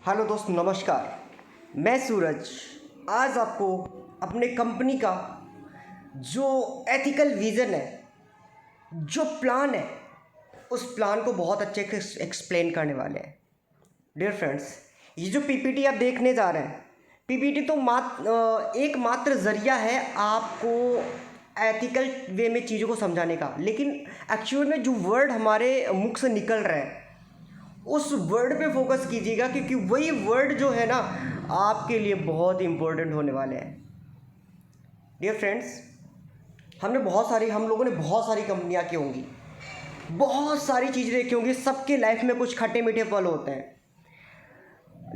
Hello दोस्त, नमस्कार। मैं सूरज आज आपको अपने कंपनी का जो एथिकल विज़न है, जो प्लान है, उस प्लान को बहुत अच्छे से एक्सप्लेन करने वाले हैं। डियर फ्रेंड्स, ये जो पीपीटी आप देखने जा रहे हैं, पीपीटी तो एकमात्र ज़रिया है आपको एथिकल वे में चीज़ों को समझाने का, लेकिन एक्चुअल में जो वर्ड हमारे मुख से निकल रहा है उस वर्ड पे फोकस कीजिएगा, क्योंकि वही वर्ड जो है ना आपके लिए बहुत इंपॉर्टेंट होने वाले हैं। डियर फ्रेंड्स, हम लोगों ने बहुत सारी कंपनियां की होंगी, बहुत सारी चीज़ें देखी होंगी, सबके लाइफ में कुछ खट्टे मीठे पल होते हैं,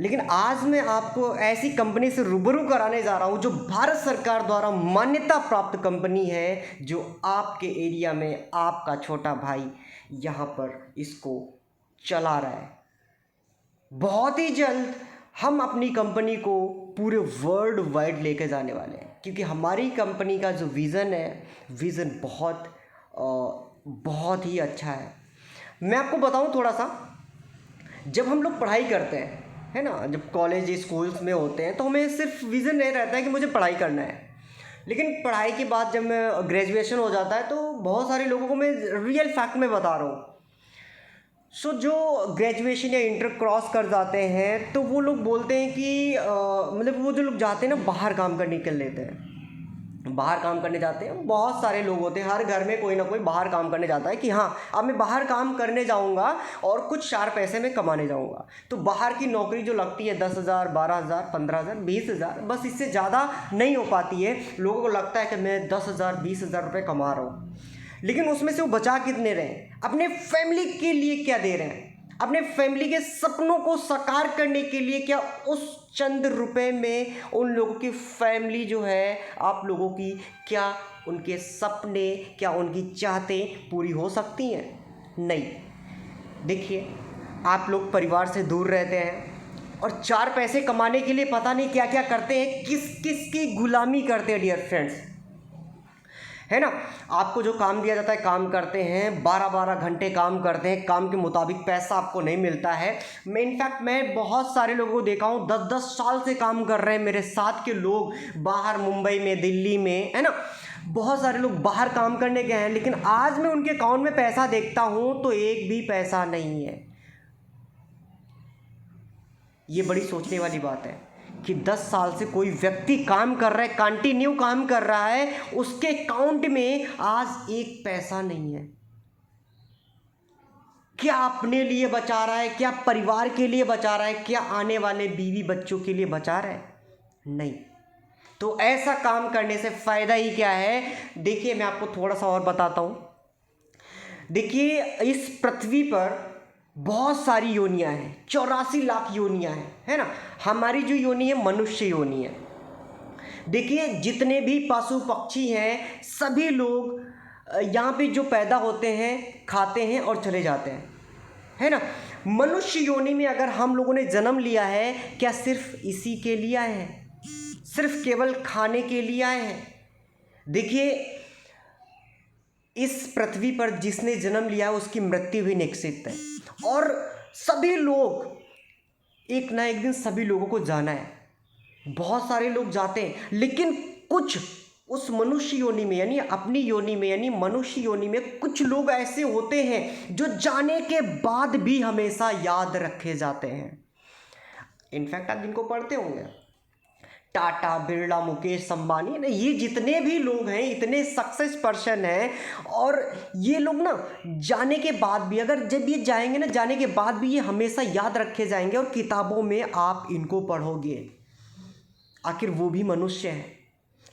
लेकिन आज मैं आपको ऐसी कंपनी से रूबरू कराने जा रहा हूं जो भारत सरकार द्वारा मान्यता प्राप्त कंपनी है, जो आपके एरिया में आपका छोटा भाई यहाँ पर इसको चला रहा है। बहुत ही जल्द हम अपनी कंपनी को पूरे वर्ल्ड वाइड लेके जाने वाले हैं, क्योंकि हमारी कंपनी का जो विज़न है, विज़न बहुत ही अच्छा है। मैं आपको बताऊं थोड़ा सा, जब हम लोग पढ़ाई करते हैं, है ना, जब कॉलेज स्कूल्स में होते हैं तो हमें सिर्फ विज़न नहीं रहता है कि मुझे पढ़ाई करना है, लेकिन पढ़ाई के बाद जब मैं ग्रेजुएशन हो जाता है तो बहुत सारे लोगों को मैं रियल फैक्ट में बता रहा हूँ। जो ग्रेजुएशन या इंटर क्रॉस कर जाते हैं तो वो लोग बोलते हैं कि मतलब वो जो लोग जाते हैं ना बाहर काम करने के लेते हैं, बाहर काम करने जाते हैं। बहुत सारे लोग होते हैं, हर घर में कोई ना कोई बाहर काम करने जाता है कि हाँ अब मैं बाहर काम करने जाऊंगा और कुछ 4 पैसे में कमाने जाऊंगा। तो बाहर की नौकरी जो लगती है 10,000, 12,000, 15,000, 20,000, बस इससे ज़्यादा नहीं हो पाती है। लोगों को लगता है कि मैं 10,000, 20,000 रुपये कमा रहा हूँ, लेकिन उसमें से वो बचा कितने रहे हैं, अपने फैमिली के लिए क्या दे रहे हैं, अपने फैमिली के सपनों को साकार करने के लिए क्या उस चंद रुपए में उन लोगों की फैमिली जो है, आप लोगों की, क्या उनके सपने, क्या उनकी चाहतें पूरी हो सकती हैं? नहीं। देखिए, आप लोग परिवार से दूर रहते हैं और 4 पैसे कमाने के लिए पता नहीं क्या क्या करते हैं, किस किस की गुलामी करते हैं। डियर फ्रेंड्स, है ना, आपको जो काम दिया जाता है काम करते हैं, 12-12 घंटे काम करते हैं, काम के मुताबिक पैसा आपको नहीं मिलता है। मैं बहुत सारे लोगों को देखा हूँ 10-10 साल से काम कर रहे हैं, मेरे साथ के लोग बाहर, मुंबई में, दिल्ली में, है ना, बहुत सारे लोग बाहर काम करने गए हैं, लेकिन आज मैं उनके अकाउंट में पैसा देखता हूँ तो एक भी पैसा नहीं है। ये बड़ी सोचने वाली बात है कि 10 साल से कोई व्यक्ति काम कर रहा है, कंटिन्यू काम कर रहा है, उसके अकाउंट में आज एक पैसा नहीं है। क्या अपने लिए बचा रहा है, क्या परिवार के लिए बचा रहा है, क्या आने वाले बीवी बच्चों के लिए बचा रहा है? नहीं। तो ऐसा काम करने से फायदा ही क्या है? देखिए, मैं आपको थोड़ा सा और बताता हूं। देखिए, इस पृथ्वी पर बहुत सारी योनियां हैं, 84 लाख योनियां हैं, है ना। हमारी जो योनि है मनुष्य योनि है। देखिए, जितने भी पशु पक्षी हैं, सभी लोग यहाँ पे जो पैदा होते हैं, खाते हैं और चले जाते हैं, है ना। मनुष्य योनि में अगर हम लोगों ने जन्म लिया है, क्या सिर्फ इसी के लिए आए हैं? सिर्फ केवल खाने के लिए आए हैं? देखिए, इस पृथ्वी पर जिसने जन्म लिया है उसकी मृत्यु भी निश्चित है, और सभी लोग एक ना एक दिन सभी लोगों को जाना है। बहुत सारे लोग जाते हैं, लेकिन कुछ उस मनुष्य योनि में, यानी अपनी योनि में, यानी मनुष्य योनि में कुछ लोग ऐसे होते हैं जो जाने के बाद भी हमेशा याद रखे जाते हैं। इनफैक्ट आप जिनको पढ़ते होंगे, टाटा, बिरला, मुकेश अंबानी, ना, ये जितने भी लोग हैं, इतने सक्सेस पर्सन हैं, और ये लोग ना जाने के बाद भी, अगर जब ये जाएंगे ना, जाने के बाद भी ये हमेशा याद रखे जाएंगे और किताबों में आप इनको पढ़ोगे। आखिर वो भी मनुष्य हैं,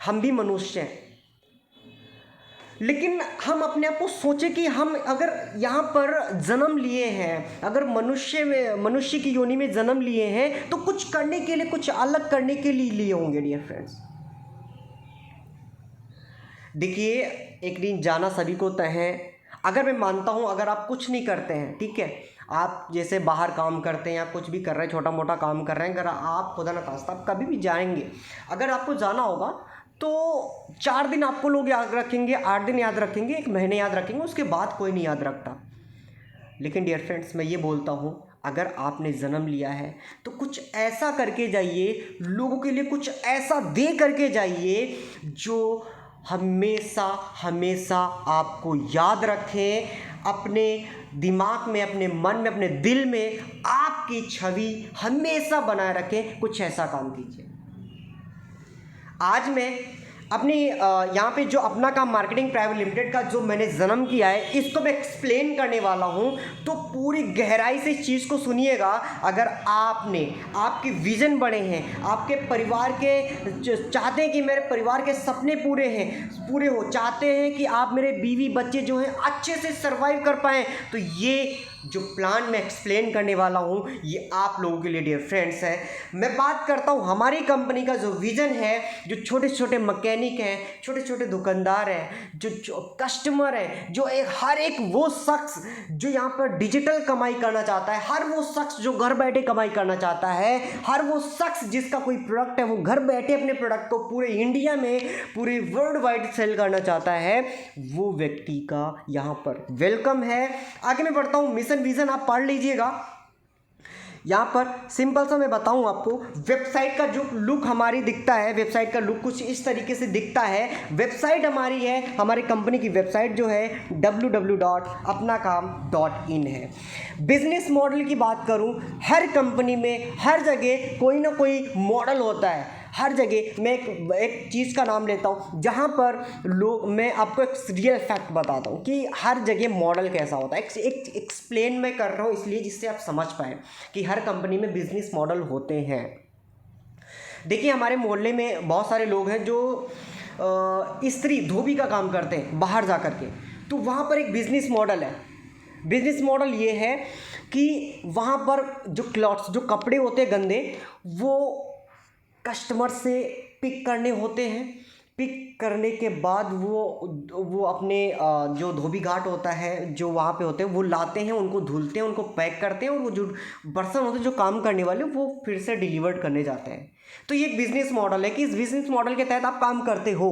हम भी मनुष्य हैं, लेकिन हम अपने आप को सोचे कि हम अगर यहाँ पर जन्म लिए हैं, अगर मनुष्य की योनि में जन्म लिए हैं, तो कुछ करने के लिए, कुछ अलग करने के लिए होंगे। डियर फ्रेंड्स, देखिए, एक दिन जाना सभी को तय है। अगर मैं मानता हूँ, अगर आप कुछ नहीं करते हैं, ठीक है, आप जैसे बाहर काम करते हैं या कुछ भी कर रहे हैं, छोटा मोटा काम कर रहे हैं, अगर आप खुदा न खास्ता आप कभी भी जाएंगे, अगर आपको जाना होगा तो 4 दिन आपको लोग याद रखेंगे, 8 दिन याद रखेंगे, 1 महीने याद रखेंगे, उसके बाद कोई नहीं याद रखता। लेकिन डियर फ्रेंड्स, मैं ये बोलता हूँ, अगर आपने जन्म लिया है तो कुछ ऐसा करके जाइए, लोगों के लिए कुछ ऐसा दे करके जाइए जो हमेशा हमेशा आपको याद रखें, अपने दिमाग में, अपने मन में, अपने दिल में आपकी छवि हमेशा बनाए रखें। कुछ ऐसा काम कीजिए। आज मैं अपनी यहाँ पे जो अपना काम मार्केटिंग प्राइवेट लिमिटेड का जो मैंने जन्म किया है, इसको मैं एक्सप्लेन करने वाला हूँ, तो पूरी गहराई से इस चीज़ को सुनिएगा। अगर आपके विज़न बड़े हैं, आपके परिवार के चाहते हैं कि मेरे परिवार के सपने पूरे हो, चाहते हैं कि आप मेरे बीवी बच्चे जो हैं अच्छे से सर्वाइव कर पाएँ, तो ये जो प्लान मैं एक्सप्लेन करने वाला हूँ ये आप लोगों के लिए डियर फ्रेंड्स है। मैं बात करता हूँ हमारी कंपनी का जो विज़न है, जो छोटे छोटे मैकेनिक हैं, छोटे छोटे दुकानदार हैं, जो कस्टमर हैं, जो हर एक वो शख्स जो यहाँ पर डिजिटल कमाई करना चाहता है, हर वो शख्स जो घर बैठे कमाई करना चाहता है, हर वो शख्स जिसका कोई प्रोडक्ट है वो घर बैठे अपने प्रोडक्ट को पूरे इंडिया में, पूरे वर्ल्ड वाइड सेल करना चाहता है, वो व्यक्ति का यहाँ पर वेलकम है। आगे मैं बढ़ता हूँ, मिशन विजन आप पढ़ लीजिएगा। यहाँ पर सिंपल सा मैं बताऊँ आपको, वेबसाइट का जो लुक हमारी दिखता है, वेबसाइट का लुक कुछ इस तरीके से दिखता है। वेबसाइट हमारी है, हमारी कंपनी की वेबसाइट जो है www.apnakam.in है। बिजनेस मॉडल की बात करूँ, हर कंपनी में हर जगह कोई ना कोई मॉडल होता है। हर जगह मैं एक चीज़ का नाम लेता हूँ जहाँ पर मैं आपको एक रियल फैक्ट बताता हूँ कि हर जगह मॉडल कैसा होता है। एक एक्सप्लेन मैं कर रहा हूँ इसलिए जिससे आप समझ पाएँ कि हर कंपनी में बिजनेस मॉडल होते हैं। देखिए हमारे मोहल्ले में बहुत सारे लोग हैं जो इस्त्री धोबी का काम करते हैं बाहर जा कर के, तो वहाँ पर एक बिजनेस मॉडल है। बिजनेस मॉडल ये है कि वहाँ पर जो क्लॉथ्स, जो कपड़े होते हैं गंदे, वो कस्टमर से पिक करने होते हैं। पिक करने के बाद वो अपने जो धोबी घाट होता है, जो वहाँ पे होते हैं, वो लाते हैं, उनको धुलते हैं, उनको पैक करते हैं, और वो जो पर्सन होते हैं जो काम करने वाले, वो फिर से डिलीवर्ड करने जाते हैं। तो ये एक बिजनेस मॉडल है कि इस बिजनेस मॉडल के तहत आप काम करते हो,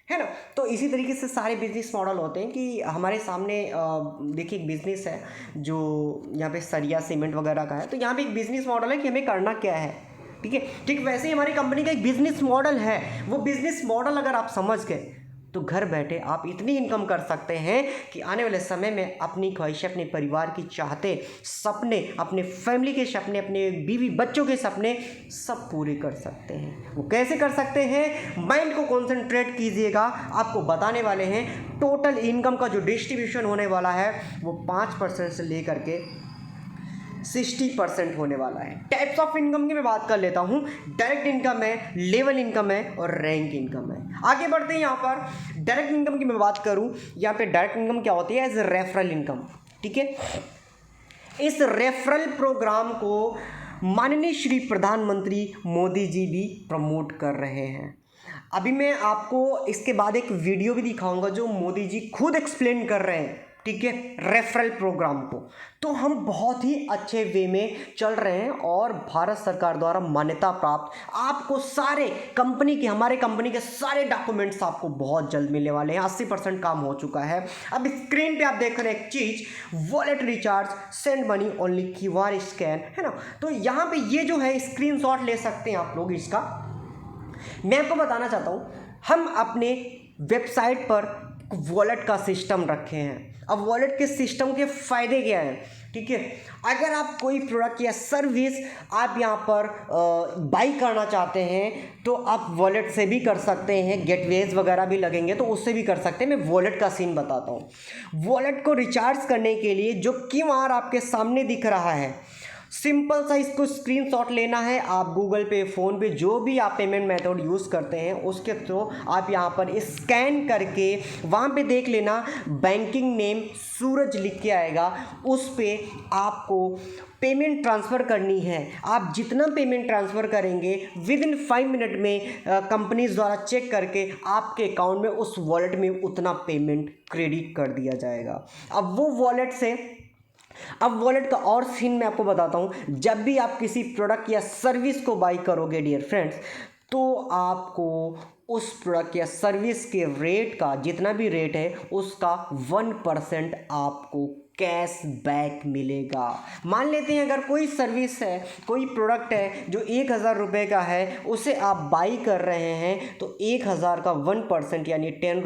है ना। तो इसी तरीके से सारे बिजनेस मॉडल होते हैं कि हमारे सामने देखिए एक बिज़नेस है जो यहाँ पे सरिया सीमेंट वगैरह का है, तो यहाँ पे एक बिज़नेस मॉडल है कि हमें करना क्या है, ठीक है। ठीक वैसे ही हमारी कंपनी का एक बिजनेस मॉडल है। वो बिजनेस मॉडल अगर आप समझ गए तो घर बैठे आप इतनी इनकम कर सकते हैं कि आने वाले समय में अपनी ख्वाहिशें, अपने परिवार की चाहते, सपने, अपने फैमिली के सपने, अपने बीवी बच्चों के सपने सब पूरे कर सकते हैं। वो कैसे कर सकते हैं? माइंड को कॉन्सेंट्रेट कीजिएगा, आपको बताने वाले हैं। टोटल इनकम का जो डिस्ट्रीब्यूशन होने वाला है वो 5% से लेकर के 60% होने वाला है। टाइप्स ऑफ इनकम की मैं बात कर लेता हूँ। डायरेक्ट इनकम है, लेवल इनकम है और रैंक इनकम है। आगे बढ़ते हैं। यहाँ पर डायरेक्ट इनकम की मैं बात करूँ, यहाँ पे डायरेक्ट इनकम क्या होती है? एज ए रेफरल इनकम, ठीक है। इस रेफरल प्रोग्राम को माननीय श्री प्रधानमंत्री मोदी जी भी प्रमोट कर रहे हैं। अभी मैं आपको इसके बाद एक वीडियो भी दिखाऊंगा जो मोदी जी खुद एक्सप्लेन कर रहे हैं, ठीक है, रेफरल प्रोग्राम को। तो हम बहुत ही अच्छे वे में चल रहे हैं और भारत सरकार द्वारा मान्यता प्राप्त आपको सारे हमारे कंपनी के सारे डॉक्यूमेंट्स आपको बहुत जल्द मिलने वाले हैं। 80% काम हो चुका है। अब स्क्रीन पे आप देख रहे हैं एक चीज़, wallet recharge, send money only, QR scan, है ना। तो यहाँ पे ये जो है स्क्रीनशॉट ले सकते हैं आप लोग इसका। मैं आपको बताना चाहता हूँ, हम अपने वेबसाइट पर वॉलेट का सिस्टम रखे हैं। अब वॉलेट के सिस्टम के फ़ायदे क्या हैं, ठीक है। अगर आप कोई प्रोडक्ट या सर्विस आप यहाँ पर बाई करना चाहते हैं तो आप वॉलेट से भी कर सकते हैं, गेटवेज वगैरह भी लगेंगे तो उससे भी कर सकते हैं। मैं वॉलेट का सीन बताता हूँ। वॉलेट को रिचार्ज करने के लिए जो QR आपके सामने दिख रहा है, सिंपल सा इसको स्क्रीनशॉट लेना है। आप गूगल पे, फ़ोन पे, जो भी आप पेमेंट मेथड यूज़ करते हैं उसके थ्रू आप यहाँ पर स्कैन करके वहाँ पे देख लेना, बैंकिंग नेम सूरज लिख के आएगा, उस पर आपको पेमेंट ट्रांसफ़र करनी है। आप जितना पेमेंट ट्रांसफ़र करेंगे विद इन 5 मिनट में कंपनीज द्वारा चेक करके आपके अकाउंट में, उस वॉलेट में उतना पेमेंट क्रेडिट कर दिया जाएगा। अब वॉलेट का और सीन मैं आपको बताता हूँ। जब भी आप किसी प्रोडक्ट या सर्विस को बाई करोगे डियर फ्रेंड्स, तो आपको उस प्रोडक्ट या सर्विस के रेट का, जितना भी रेट है उसका 1% आपको कैशबैक मिलेगा। मान लेते हैं अगर कोई सर्विस है, कोई प्रोडक्ट है जो 1000 रुपये का है, उसे आप बाई कर रहे हैं तो 1000 का 1% यानी 10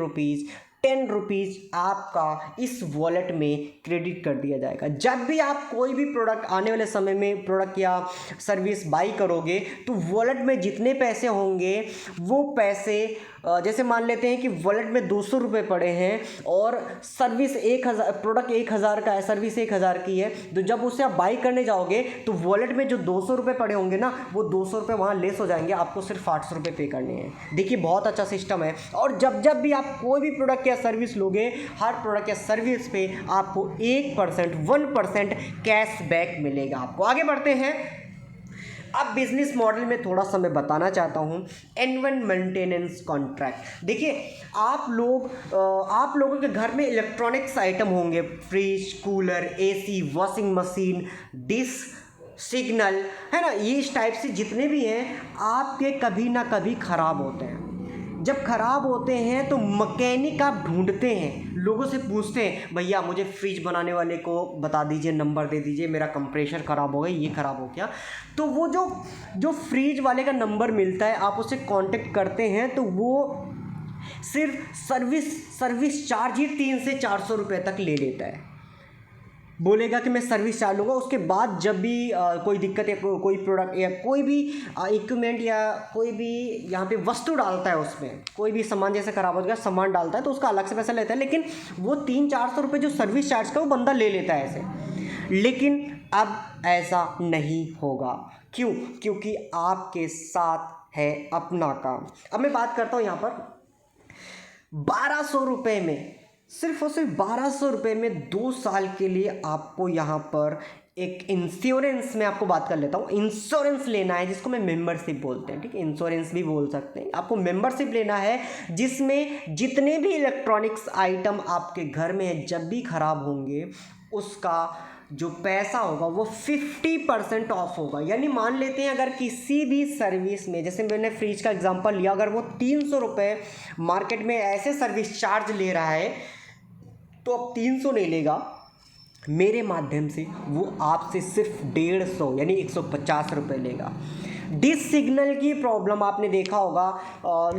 रुपीज़ आपका इस वॉलेट में क्रेडिट कर दिया जाएगा। जब भी आप कोई भी प्रोडक्ट आने वाले समय में प्रोडक्ट या सर्विस बाई करोगे तो वॉलेट में जितने पैसे होंगे वो पैसे, जैसे मान लेते हैं कि वॉलेट में 200 रुपये पड़े हैं और सर्विस 1000, प्रोडक्ट 1000 का है, सर्विस 1000 की है, तो जब उसे आप बाई करने जाओगे तो वॉलेट में जो 200 रुपये पड़े होंगे ना, वो 200 रुपये वहाँ लेस हो जाएंगे, आपको सिर्फ 800 रुपये पे करने हैं। देखिए बहुत अच्छा सिस्टम है। और जब भी आप कोई भी प्रोडक्ट या सर्विस लोगे, हर प्रोडक्ट या सर्विस पे आपको 1% कैशबैक मिलेगा। आपको आगे बढ़ते हैं। अब बिजनेस मॉडल में थोड़ा सा मैं बताना चाहता हूँ एनुअल मेंटेनेंस कॉन्ट्रैक्ट। देखिए आप लोगों के घर में इलेक्ट्रॉनिक्स आइटम होंगे, fridge, cooler, AC, washing machine, dish, signal, है ना, ये इस टाइप से जितने भी हैं आपके कभी ना कभी ख़राब होते हैं। जब ख़राब होते हैं तो मैकेनिक आप ढूंढते हैं, लोगों से पूछते हैं भैया मुझे फ्रिज बनाने वाले को बता दीजिए, नंबर दे दीजिए, मेरा कंप्रेसर ख़राब हो गया, ये ख़राब हो गया। तो वो जो फ्रिज वाले का नंबर मिलता है, आप उससे कांटेक्ट करते हैं तो वो सिर्फ सर्विस चार्ज ही 300 से 400 रुपये तक ले लेता है। बोलेगा कि मैं सर्विस चार्ज लूँगा। उसके बाद जब भी कोई दिक्कत या कोई प्रोडक्ट या कोई भी इक्विपमेंट या कोई भी यहाँ पे वस्तु डालता है, उसमें कोई भी सामान जैसे ख़राब हो गया सामान डालता है तो उसका अलग से पैसा लेता है, लेकिन वो 300-400 रुपये जो सर्विस चार्ज का वो बंदा ले लेता है ऐसे। लेकिन अब ऐसा नहीं होगा। क्यों? क्योंकि आपके साथ है अपना काम। अब मैं बात करता हूँ यहाँ पर 1200 रुपये में, सिर्फ और सिर्फ 1200 रुपये में 2 साल के लिए आपको यहाँ पर एक इंश्योरेंस, में आपको बात कर लेता हूँ, इंश्योरेंस लेना है जिसको मैं मेंबरशिप बोलते हैं, ठीक है, इंश्योरेंस भी बोल सकते हैं। आपको मेंबरशिप लेना है जिसमें जितने भी इलेक्ट्रॉनिक्स आइटम आपके घर में है, जब भी ख़राब होंगे उसका जो पैसा होगा वो 50% ऑफ होगा। यानी मान लेते हैं अगर किसी भी सर्विस में, जैसे मैंने फ्रिज का एग्जांपल लिया, अगर वो 300 रुपये मार्केट में ऐसे सर्विस चार्ज ले रहा है तो अब 300 नहीं लेगा, मेरे माध्यम से वो आपसे सिर्फ 150 यानी 150 रुपये लेगा। डिश सिग्नल की प्रॉब्लम आपने देखा होगा,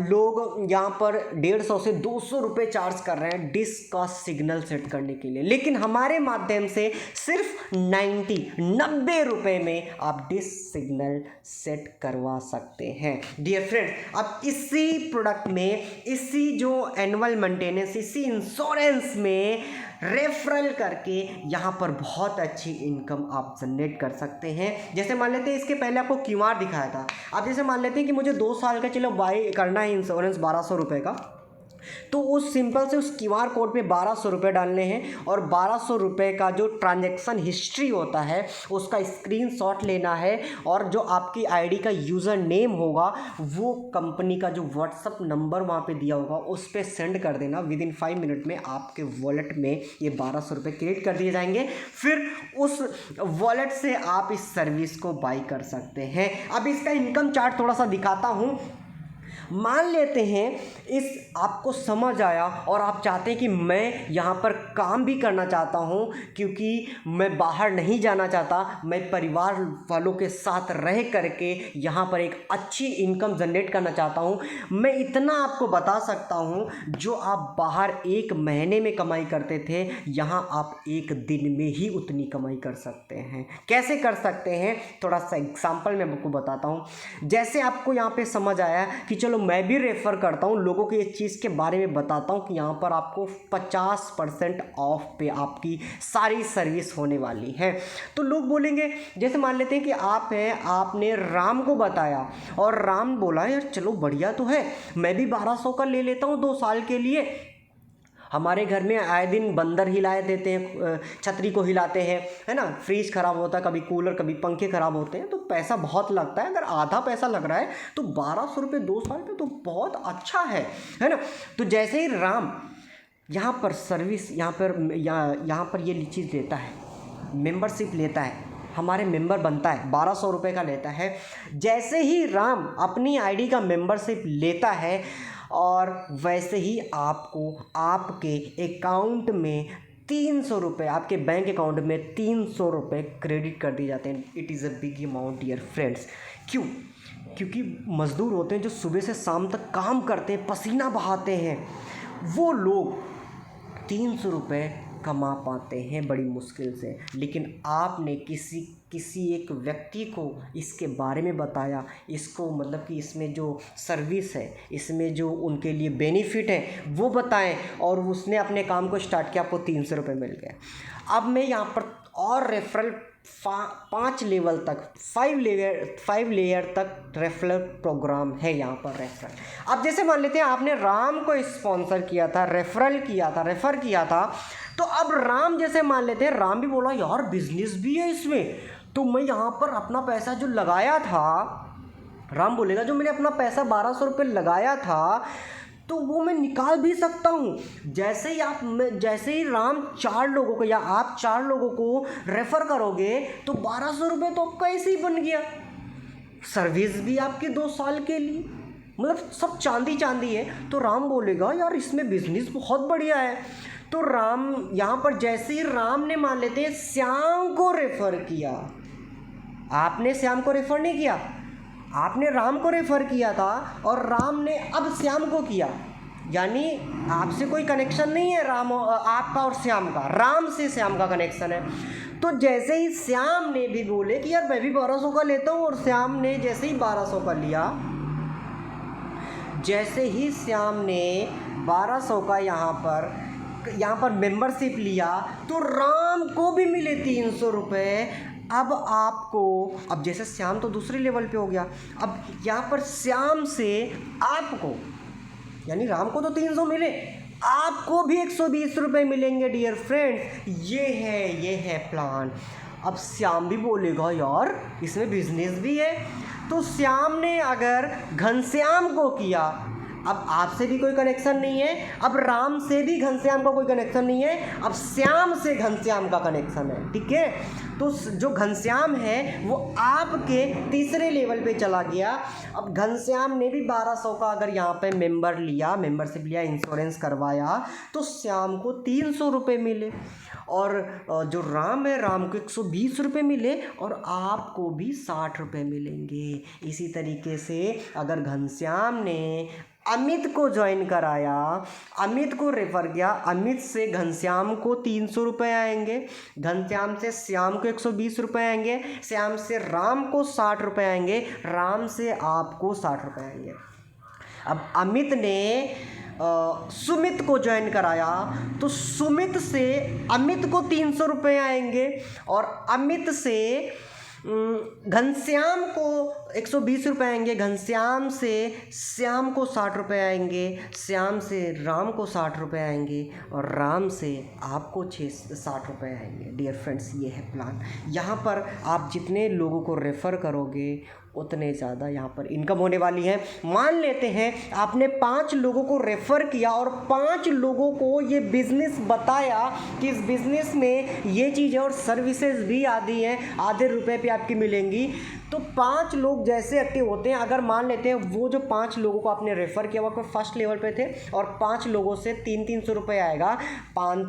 लोग यहाँ पर 150 से 200 रुपये चार्ज कर रहे हैं डिश का सिग्नल सेट करने के लिए, लेकिन हमारे माध्यम से सिर्फ 90 रुपये में आप डिश सिग्नल सेट करवा सकते हैं। डियर फ्रेंड, अब इसी प्रोडक्ट में, इसी जो एनुअल मेंटेनेंस, इसी इंश्योरेंस में रेफरल करके यहाँ पर बहुत अच्छी इनकम आप जनरेट कर सकते हैं। जैसे मान लेते हैं, इसके पहले आपको क्यूआर दिखाया था, आप जैसे मान लेते हैं कि मुझे 2 साल का चलो बाई करना है इंश्योरेंस 1200 रुपये का, तो उस सिंपल से उस क्यूआर कोड पे 1200 रुपये डालने हैं और 1200 रुपये का जो ट्रांजैक्शन हिस्ट्री होता है उसका स्क्रीनशॉट लेना है, और जो आपकी आईडी का यूज़र नेम होगा वो कंपनी का जो व्हाट्सअप नंबर वहाँ पे दिया होगा उस पर सेंड कर देना। विदिन 5 मिनट में आपके वॉलेट में ये 1200 रुपये क्रेडिट कर दिए जाएंगे। फिर उस वॉलेट से आप इस सर्विस को बाई कर सकते हैं। अब इसका इनकम चार्ट थोड़ा सा दिखाता हूँ। मान लेते हैं इस आपको समझ आया और आप चाहते हैं कि मैं यहाँ पर काम भी करना चाहता हूँ, क्योंकि मैं बाहर नहीं जाना चाहता, मैं परिवार वालों के साथ रह करके यहाँ पर एक अच्छी इनकम जनरेट करना चाहता हूँ। मैं इतना आपको बता सकता हूँ, जो आप बाहर 1 महीने में कमाई करते थे, यहाँ आप 1 दिन में ही उतनी कमाई कर सकते हैं। कैसे कर सकते हैं, थोड़ा सा एग्जाम्पल मैं आपको बताता हूँ। जैसे आपको यहाँ पे समझ आया कि चलो मैं भी रेफ़र करता हूँ, लोगों को इस चीज़ के बारे में बताता हूँ कि यहाँ पर आपको 50% ऑफ पे आपकी सारी सर्विस होने वाली है। तो लोग बोलेंगे, जैसे मान लेते हैं कि आप हैं, आपने राम को बताया और राम बोला यार चलो बढ़िया तो है, मैं भी 1200 का ले लेता हूँ 2 साल के लिए। हमारे घर में आए दिन बंदर हिलाए देते हैं, छतरी को हिलाते हैं, है ना, फ्रिज ख़राब होता है, कभी कूलर, कभी पंखे ख़राब होते हैं, तो पैसा बहुत लगता है। अगर आधा पैसा लग रहा है तो 1200 रुपये 2 साल पे तो बहुत अच्छा है ना। तो जैसे ही राम यहाँ पर सर्विस, यहाँ पर ये चीज़ लेता है, मेंबरशिप लेता है, हमारे मेंबर बनता है, 1200 रुपये का लेता है। जैसे ही राम अपनी आईडी का मेंबरशिप लेता है और वैसे ही आपको आपके अकाउंट में ₹300 आपके बैंक अकाउंट में ₹300 क्रेडिट कर दिए जाते हैं। It is a big amount dear friends. क्यों? क्योंकि मज़दूर होते हैं जो सुबह से शाम तक काम करते हैं, पसीना बहाते हैं, वो लोग ₹300 कमा पाते हैं बड़ी मुश्किल से। लेकिन आपने किसी एक व्यक्ति को इसके बारे में बताया, इसको मतलब कि इसमें जो सर्विस है, इसमें जो उनके लिए बेनिफिट है वो बताएं, और उसने अपने काम को स्टार्ट किया, आपको ₹300 मिल गए। अब मैं यहाँ पर और रेफरल 5 लेवल तक 5 लेयर तक रेफरल प्रोग्राम है यहाँ पर रेफरल। अब जैसे मान लेते हैं आपने राम को स्पॉन्सर किया था, रेफर किया था, तो अब राम जैसे मान लेते हैं राम भी बोला यार बिजनेस भी है इसमें, तो मैं यहाँ पर अपना पैसा जो लगाया था, राम बोलेगा जो मैंने अपना पैसा ₹1200 लगाया था तो वो मैं निकाल भी सकता हूँ। जैसे ही राम 4 लोगों को या आप 4 लोगों को रेफ़र करोगे तो ₹1200 तो आपका ऐसे ही बन गया। सर्विस भी आपकी 2 साल के लिए, मतलब सब चांदी है। तो राम बोलेगा यार इसमें बिजनेस बहुत बढ़िया है। तो राम यहाँ पर जैसे ही राम ने मान लेते हैं श्याम को रेफ़र किया, आपने श्याम को रेफ़र नहीं किया, आपने राम को रेफ़र किया था और राम ने अब श्याम को किया, यानी आपसे कोई कनेक्शन नहीं है राम आपका और श्याम का, राम से श्याम का कनेक्शन है। तो जैसे ही श्याम ने भी बोले कि यार मैं भी 1200 का लेता हूँ, और श्याम ने जैसे ही 1200 का लिया, जैसे ही श्याम ने 1200 का यहाँ पर मेंबरशिप लिया तो राम को भी मिले ₹300। अब जैसे श्याम तो दूसरे लेवल पे हो गया, अब यहाँ पर श्याम से आपको, यानी राम को तो 300 मिले, आपको भी ₹120 मिलेंगे डियर फ्रेंड्स। ये है प्लान। अब श्याम भी बोलेगा यार इसमें बिजनेस भी है। तो श्याम ने अगर घनश्याम को किया, अब आपसे भी कोई कनेक्शन नहीं है, अब राम से भी घनश्याम का कोई कनेक्शन नहीं है, अब श्याम से घनश्याम का कनेक्शन है, ठीक है। तो जो घनश्याम है वो आपके तीसरे लेवल पे चला गया। अब घनश्याम ने भी 1200 का अगर यहाँ पे मेंबरशिप लिया, इंश्योरेंस करवाया, तो श्याम को ₹300 मिले, और जो राम है राम को ₹120 मिले, और आपको भी ₹60 मिलेंगे। इसी तरीके से अगर घनश्याम ने अमित को ज्वाइन कराया, अमित को रेफ़र किया, अमित से घनश्याम को ₹300 आएंगे, घनश्याम से श्याम को ₹120 आएंगे, श्याम से राम को ₹60 आएंगे, राम से आपको ₹60 आएंगे। अब अमित ने सुमित को ज्वाइन कराया तो सुमित से अमित को ₹300 आएंगे, और अमित से घनश्याम को ₹120 आएंगे, घनश्याम से श्याम को ₹60 आएंगे, श्याम से राम को ₹60 आएंगे, और राम से आपको ₹60 आएंगे। डियर फ्रेंड्स, ये है प्लान। यहाँ पर आप जितने लोगों को रेफ़र करोगे उतने ज़्यादा यहाँ पर इनकम होने वाली है। मान लेते हैं आपने 5 लोगों को रेफ़र किया और 5 लोगों को ये बिज़नेस बताया कि इस बिज़नेस में ये चीज़ है और सर्विसेज भी आदि हैं, आधे रुपए पे आपकी मिलेंगी। तो 5 लोग जैसे एक्टिव होते हैं, अगर मान लेते हैं वो जो 5 लोगों को आपने रेफ़र किया वो फर्स्ट लेवल पे थे, और 5 लोगों से 300 रुपये आएगा, 5 ×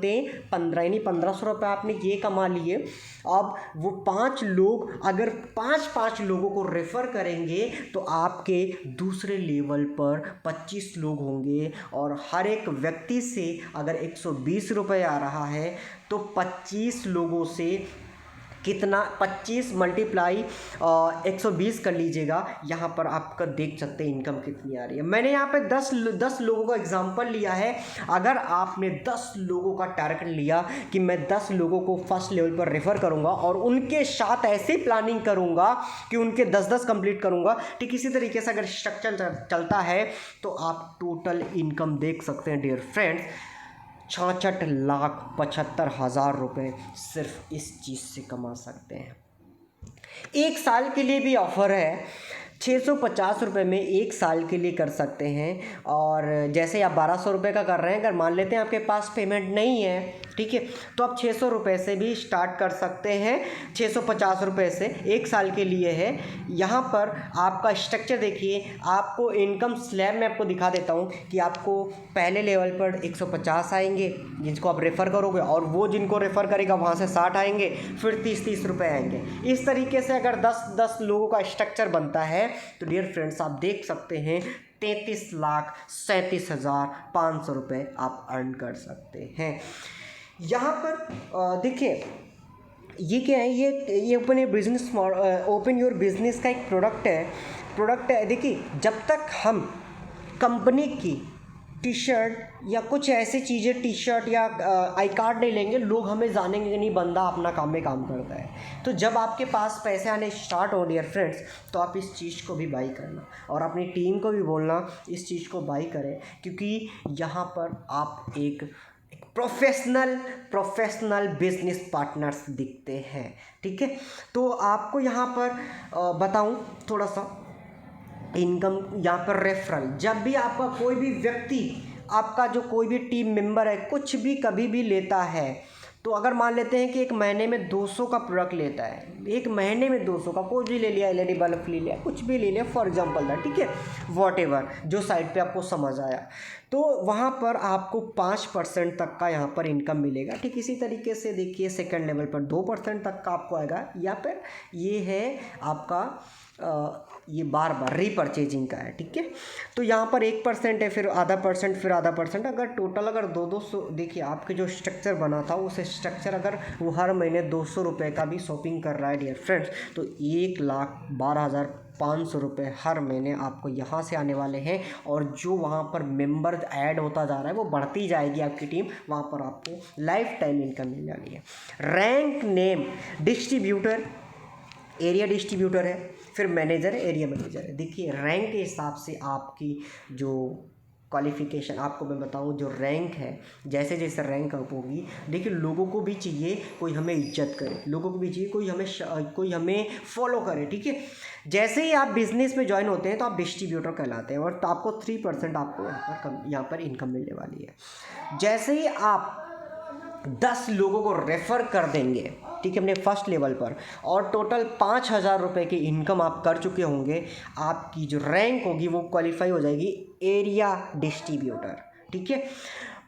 15 यानी ₹1500 आपने ये कमा लिए। अब वो 5 लोग अगर 5 लोगों को रेफ़र करेंगे तो आपके दूसरे लेवल पर 25 लोग होंगे, और हर एक व्यक्ति से अगर ₹120 आ रहा है तो 25 लोगों से कितना, 25 × 120 कर लीजिएगा। यहाँ पर आपका देख सकते हैं इनकम कितनी आ रही है। मैंने यहाँ पे 10 लोगों का एग्जांपल लिया है। अगर आपने 10 लोगों का टारगेट लिया कि मैं 10 लोगों को फर्स्ट लेवल पर रेफ़र करूँगा और उनके साथ ऐसे प्लानिंग करूँगा कि उनके 10 कंप्लीट करूँगा, ठीक इसी तरीके से अगर स्ट्रक्चर चलता है तो आप टोटल इनकम देख सकते हैं डियर फ्रेंड्स, 66,75,000 रुपये सिर्फ इस चीज़ से कमा सकते हैं। 1 साल के लिए भी ऑफ़र है, 650 रुपये में 1 साल के लिए कर सकते हैं। और जैसे आप 1200 रुपये का कर रहे हैं, अगर मान लेते हैं आपके पास पेमेंट नहीं है, ठीक है। तो आप 600 रुपये से भी स्टार्ट कर सकते हैं, 650 रुपये से 1 साल के लिए है। यहाँ पर आपका स्ट्रक्चर देखिए, आपको इनकम स्लैब में आपको दिखा देता हूँ कि आपको पहले लेवल पर 150 आएंगे जिसको आप रेफ़र करोगे, और वो जिनको रेफ़र करेगा वहाँ से 60 आएंगे, फिर 30 रुपये आएंगे। इस तरीके से अगर 10 लोगों का स्ट्रक्चर बनता है तो डियर फ्रेंड्स आप देख सकते हैं 33,37,500 रुपये आप अर्न कर सकते हैं। यहाँ पर देखिए ये क्या है, ये open your business, open your business का एक प्रोडक्ट है। देखिए जब तक हम कंपनी की टी शर्ट या कुछ ऐसी चीज़ें, टी शर्ट या आई कार्ड नहीं लेंगे, लोग हमें जानेंगे कि नहीं बंदा अपना काम में काम करता है। तो जब आपके पास पैसे आने स्टार्ट हो डियर फ्रेंड्स, तो आप इस चीज़ को भी बाई करना और अपनी टीम को भी बोलना इस चीज़ को बाई करें, क्योंकि यहाँ पर आप एक प्रोफेशनल बिजनेस पार्टनर्स दिखते हैं। ठीक है, तो आपको यहाँ पर बताऊँ थोड़ा सा इनकम, यहाँ पर रेफरल, जब भी आपका कोई भी व्यक्ति, आपका जो कोई भी टीम मेंबर है कुछ भी कभी भी लेता है, तो अगर मान लेते हैं कि एक महीने में 200 का प्रोडक्ट लेता है, एक महीने में 200 का कोई भी ले लिया, एलईडी बल्ब ले लिया, कुछ भी ले लिया फॉर एग्जांपल दैट, ठीक है, वॉटेवर जो साइड पे आपको समझ आया, तो वहाँ पर आपको 5% तक का यहाँ पर इनकम मिलेगा। ठीक इसी तरीके से देखिए सेकंड लेवल पर 2% तक का आपको आएगा। या फिर ये है आपका ये बार रीपरचेजिंग का है। ठीक है, तो यहाँ पर 1% है, फिर आधा परसेंट, फिर आधा परसेंट, अगर टोटल अगर 200 देखिए आपके जो स्ट्रक्चर बना था उस स्ट्रक्चर अगर वो हर महीने 200 रुपये का भी शॉपिंग कर रहा है डियर फ्रेंड्स, तो 1,12,500 रुपये हर महीने आपको यहाँ से आने वाले हैं। और जो वहाँ पर मेंबर ऐड होता जा रहा है वो बढ़ती जाएगी आपकी टीम, वहाँ पर आपको लाइफ टाइम इनकम मिल जानी है। Rank name distributor, area distributor है, फिर मैनेजर है, एरिया मैनेजर है। देखिए रैंक के हिसाब से आपकी जो क्वालिफ़िकेशन, आपको मैं बताऊं जो रैंक है, जैसे जैसे रैंक अप होगी, देखिए लोगों को भी चाहिए कोई हमें इज्जत करे, लोगों को भी चाहिए कोई हमें फॉलो करे। ठीक है, जैसे ही आप बिज़नेस में ज्वाइन होते हैं तो आप डिस्ट्रीब्यूटर कहलाते हैं, और तो आपको 3% आपको यहाँ पर इनकम मिलने वाली है। जैसे ही आप 10 लोगों को रेफ़र कर देंगे, ठीक है, अपने फर्स्ट लेवल पर, और टोटल 5,000 रुपये की इनकम आप कर चुके होंगे, आपकी जो रैंक होगी वो क्वालिफाई हो जाएगी एरिया डिस्ट्रीब्यूटर। ठीक है,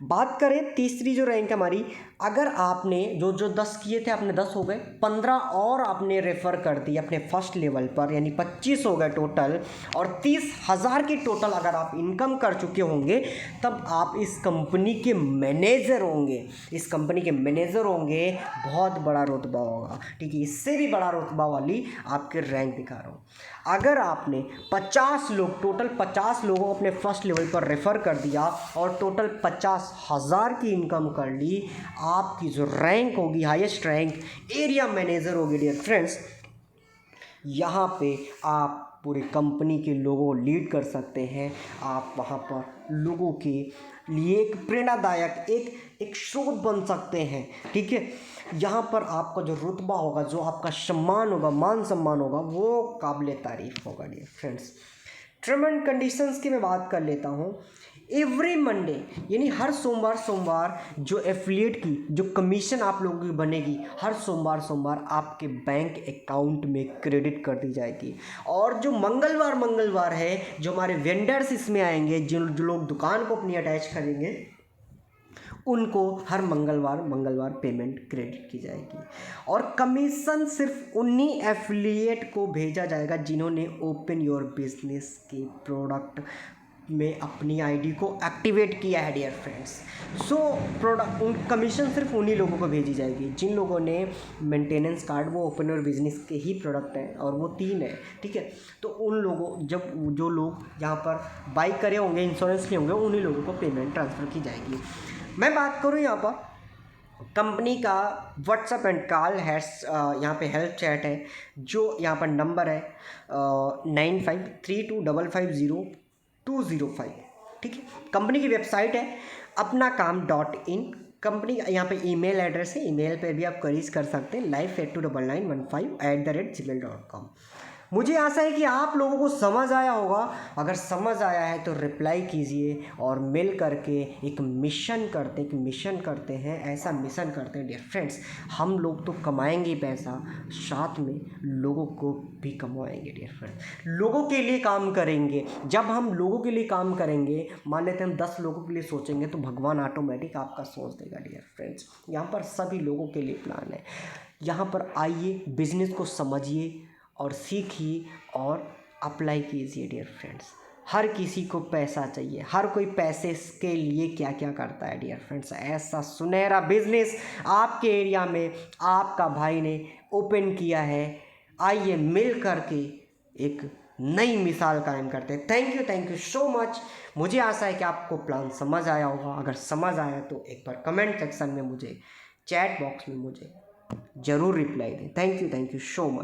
बात करें तीसरी जो रैंक हमारी, अगर आपने जो 10 किए थे, आपने 10 हो गए, 15 और आपने रेफ़र कर दिए अपने फर्स्ट लेवल पर, यानी 25 हो गए टोटल, और 30,000 की टोटल अगर आप इनकम कर चुके होंगे, तब आप इस कंपनी के मैनेजर होंगे। इस कंपनी के मैनेजर होंगे, बहुत बड़ा रुतबा होगा। ठीक है, इससे भी बड़ा रुतबा वाली आपके रैंक दिखा रहा हूँ। अगर आपने 50 लोग, टोटल 50 लोगों को अपने फर्स्ट लेवल पर रेफ़र कर दिया और टोटल 50,000 की इनकम कर ली, आपकी जो रैंक होगी, हाईएस्ट रैंक एरिया मैनेजर होगी डियर फ्रेंड्स। यहाँ पे आप पूरी कंपनी के लोगों को लीड कर सकते हैं। आप वहाँ पर लोगों के लिए एक प्रेरणादायक एक स्रोत बन सकते हैं। ठीक है, यहाँ पर आपका जो रुतबा होगा, जो आपका सम्मान होगा, मान सम्मान होगा, वो काबिल तारीफ़ होगा dear friends. Term and conditions की मैं बात कर लेता हूँ। एवरी मंडे, यानी हर सोमवार जो एफिलिएट की जो कमीशन आप लोगों की बनेगी, हर सोमवार आपके बैंक अकाउंट में क्रेडिट कर दी जाएगी। और जो मंगलवार है, जो हमारे वेंडर्स इसमें आएंगे, जो लोग दुकान को अपनी अटैच करेंगे, उनको हर मंगलवार पेमेंट क्रेडिट की जाएगी। और कमीशन सिर्फ उन्हीं एफिलिएट को भेजा जाएगा जिन्होंने ओपन योर बिजनेस के प्रोडक्ट में अपनी आईडी को एक्टिवेट किया है डियर फ्रेंड्स। सो कमीशन सिर्फ उन्हीं लोगों को भेजी जाएगी जिन लोगों ने मेंटेनेंस कार्ड, वो ओपन योर बिजनेस के ही प्रोडक्ट हैं, और वो 3 है। ठीक है, तो उन लोगों, जो लोग यहाँ पर बाई करे होंगे, इंश्योरेंस लिए होंगे, उन्हीं लोगों को पेमेंट ट्रांसफ़र की जाएगी। मैं बात करूँ यहाँ पर कंपनी का व्हाट्सएप एंड कॉल है, यहाँ पे हेल्प चैट है, जो यहाँ पर नंबर है 9532550205। ठीक है, कंपनी की वेबसाइट है apnakam.in। कंपनी यहाँ पे ईमेल एड्रेस है, ईमेल पे भी आप क्वेरीज कर सकते हैं, life@29915@gmail.com। मुझे आशा है कि आप लोगों को समझ आया होगा। अगर समझ आया है तो रिप्लाई कीजिए और मिल करके एक मिशन करते हैं, ऐसा मिशन करते हैं डियर फ्रेंड्स, हम लोग तो कमाएंगे पैसा, साथ में लोगों को भी कमाएंगे डियर फ्रेंड्स, लोगों के लिए काम करेंगे। जब हम लोगों के लिए काम करेंगे, मान लेते हैं हम 10 लोगों के लिए सोचेंगे तो भगवान ऑटोमेटिक आपका सोच देगा डियर फ्रेंड्स। यहाँ पर सभी लोगों के लिए प्लान है। यहाँ पर आइए, बिजनेस को समझिए और सीखिए और अप्लाई कीजिए डियर फ्रेंड्स। हर किसी को पैसा चाहिए, हर कोई पैसे के लिए क्या क्या करता है डियर फ्रेंड्स। ऐसा सुनहरा बिजनेस आपके एरिया में आपका भाई ने ओपन किया है। आइए मिल करके एक नई मिसाल कायम करते हैं। Thank you so much. मुझे आशा है कि आपको प्लान समझ आया होगा। अगर समझ आया तो एक बार कमेंट सेक्शन में मुझे, चैट बॉक्स में मुझे ज़रूर रिप्लाई दें। Thank you so much.